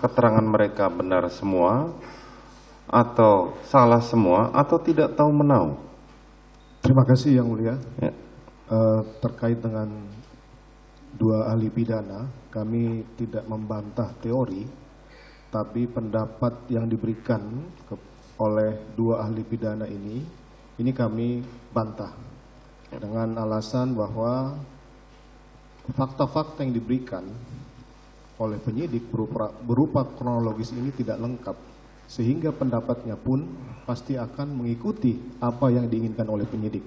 keterangan mereka benar semua, atau salah semua, atau tidak tahu menau? Terima kasih Yang Mulia. Ya. Terkait dengan dua ahli pidana, kami tidak membantah teori, tapi pendapat yang diberikan oleh dua ahli pidana ini kami bantah dengan alasan bahwa fakta-fakta yang diberikan oleh penyidik berupa kronologis ini tidak lengkap, sehingga pendapatnya pun pasti akan mengikuti apa yang diinginkan oleh penyidik.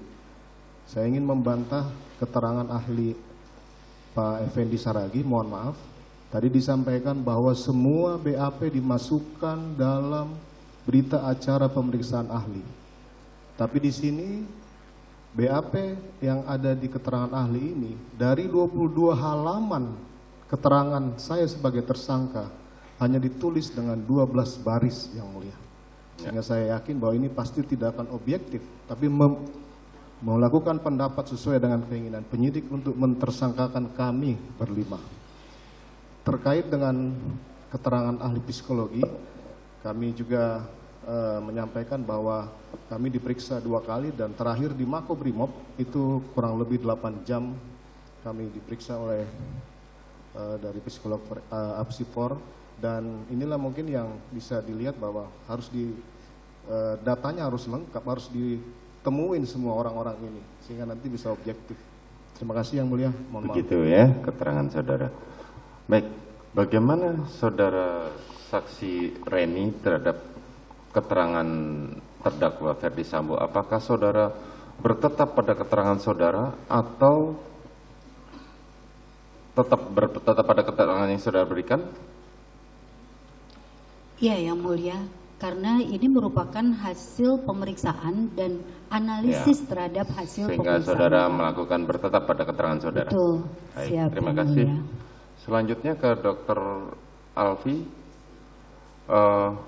Saya ingin membantah keterangan ahli Pak Effendi Saragih, mohon maaf, tadi disampaikan bahwa semua BAP dimasukkan dalam berita acara pemeriksaan ahli. Tapi di sini BAP yang ada di keterangan ahli ini, dari 22 halaman keterangan saya sebagai tersangka, hanya ditulis dengan 12 baris, Yang Mulia. Sehingga saya yakin bahwa ini pasti tidak akan objektif, tapi melakukan pendapat sesuai dengan keinginan penyidik untuk mentersangkakan kami berlima. Terkait dengan keterangan ahli psikologi, kami juga menyampaikan bahwa kami diperiksa 2 kali dan terakhir di Makobrimob itu kurang lebih 8 jam kami diperiksa oleh dari psikolog Apsifor, dan inilah mungkin yang bisa dilihat bahwa harus datanya harus lengkap, harus ditemuin semua orang-orang ini sehingga nanti bisa objektif. Terima kasih Yang Mulia. Mohon begitu maaf. Ya keterangan saudara. Baik, bagaimana saudara saksi Reni terhadap keterangan terdakwa Ferdi Sambo? Apakah saudara bertetap pada keterangan saudara atau tetap pada keterangan yang saudara berikan? Ya, Yang Mulia, karena ini merupakan hasil pemeriksaan dan analisis terhadap hasil sehingga pemeriksaan. saudara melakukan bertetap pada keterangan saudara. Betul. Baik, Siap, terima Yang kasih. Mulia. Selanjutnya ke Dr. Alfi.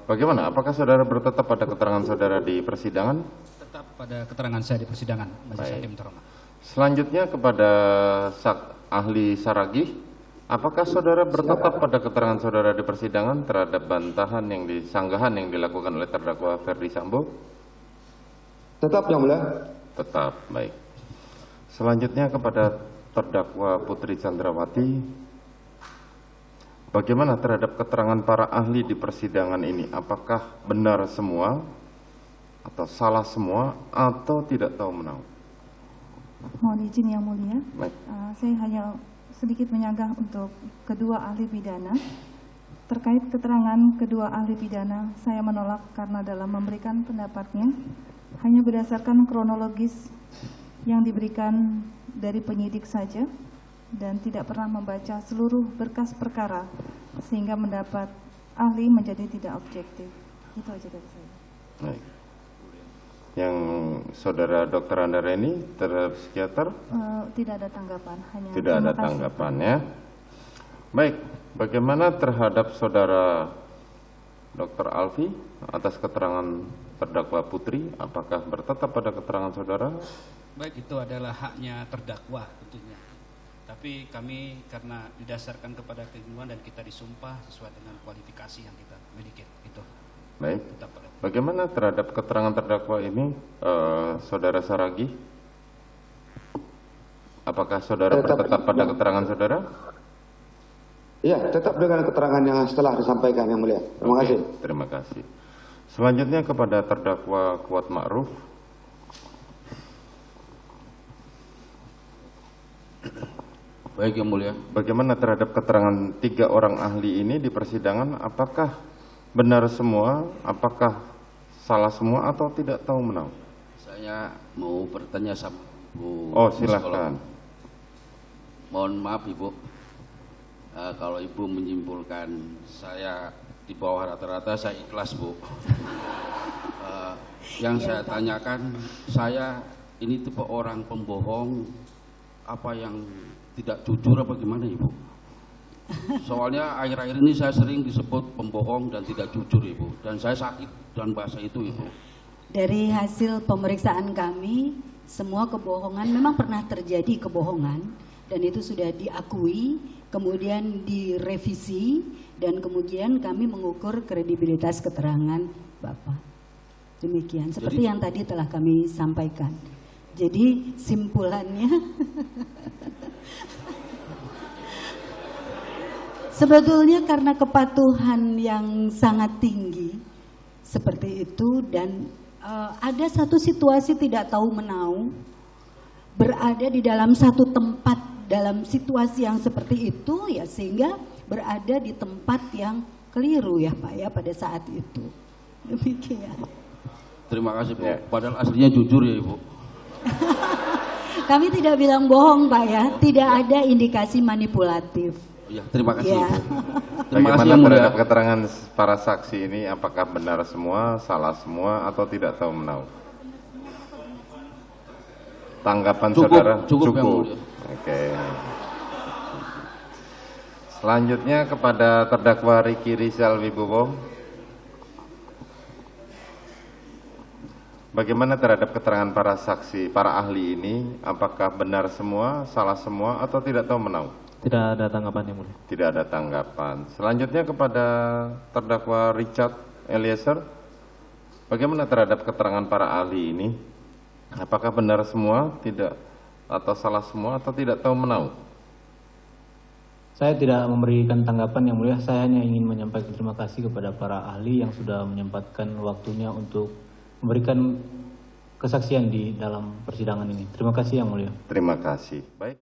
Bagaimana? Apakah saudara bertetap pada keterangan saudara di persidangan? Tetap pada keterangan saya di persidangan, Majelis Hakim terhormat. Selanjutnya kepada ahli Saragih, apakah saudara bertetap pada keterangan saudara di persidangan terhadap sanggahan yang dilakukan oleh terdakwa Ferdi Sambo? Tetap Yang Mulia. Tetap, baik. Selanjutnya kepada terdakwa Putri Chandrawati, bagaimana terhadap keterangan para ahli di persidangan ini? Apakah benar semua atau salah semua atau tidak tahu menau? Mohon izin Yang Mulia, Baik. saya hanya sedikit menyanggah untuk kedua ahli pidana. Terkait keterangan kedua ahli pidana, saya menolak karena dalam memberikan pendapatnya hanya berdasarkan kronologis yang diberikan dari penyidik saja dan tidak pernah membaca seluruh berkas perkara sehingga mendapat ahli menjadi tidak objektif. Itu aja dari saya. Baik. Yang saudara Dr. Anda Reni terhadap psikiater? Tidak ada tanggapan. Hanya Tidak ada tanggapannya. Baik, bagaimana terhadap saudara Dr. Alfi atas keterangan terdakwa Putri? Apakah bertetap pada keterangan saudara? Baik, itu adalah haknya terdakwa tentunya. Tapi kami karena didasarkan kepada keilmuan dan kita disumpah sesuai dengan kualifikasi yang kita miliki. Itu. Baik. Bagaimana terhadap keterangan terdakwa ini, saudara Saragih? Apakah saudara bertetap pada keterangan saudara? Iya, tetap dengan keterangan yang setelah disampaikan Yang Mulia. Terima kasih. Terima kasih. Selanjutnya kepada terdakwa Kuat Ma'ruf. Baik Yang Mulia. Bagaimana terhadap keterangan 3 orang ahli ini di persidangan? Apakah benar semua? Apakah salah semua atau tidak tahu menau? Saya mau bertanya sama Bu. Oh, silakan. Mohon maaf Ibu, kalau Ibu menyimpulkan saya di bawah rata-rata, saya ikhlas Bu. Yang saya tanyakan, saya ini tipe orang pembohong apa yang tidak jujur apa gimana Ibu? Soalnya akhir-akhir ini saya sering disebut pembohong dan tidak jujur Ibu, dan saya sakit dan bahasa itu Ibu. Dari hasil pemeriksaan kami, semua kebohongan memang pernah terjadi kebohongan dan itu sudah diakui, kemudian direvisi dan kemudian kami mengukur kredibilitas keterangan Bapak. Demikian, seperti yang tadi telah kami sampaikan. Jadi simpulannya, sebetulnya karena kepatuhan yang sangat tinggi seperti itu, dan ada satu situasi tidak tahu menau, berada di dalam satu tempat dalam situasi yang seperti itu, ya sehingga berada di tempat yang keliru ya Pak ya pada saat itu. Demikian. Terima kasih Bu. Ya. Padahal aslinya jujur ya Ibu. Kami tidak bilang bohong Pak ya, tidak ada indikasi manipulatif. Ya, terima kasih. Ya. Ibu. Terima kasih Bagaimana yang mulia. terhadap keterangan para saksi ini, apakah benar semua, salah semua, atau tidak tahu menau? Tanggapan Cukup, saudara? cukup yang mulia. Oke. Selanjutnya kepada terdakwa Ricky Rizal Wibowo. Bagaimana terhadap keterangan para saksi, para ahli ini, apakah benar semua, salah semua, atau tidak tahu menau? Tidak ada tanggapan yang mulia. Tidak ada tanggapan. Selanjutnya kepada terdakwa Richard Eliezer. Bagaimana terhadap keterangan para ahli ini? Apakah benar semua, tidak, atau salah semua, atau tidak tahu menau? Saya tidak memberikan tanggapan yang mulia. Saya hanya ingin menyampaikan terima kasih kepada para ahli yang sudah menyempatkan waktunya untuk memberikan kesaksian di dalam persidangan ini. Terima kasih yang mulia. Terima kasih. Baik.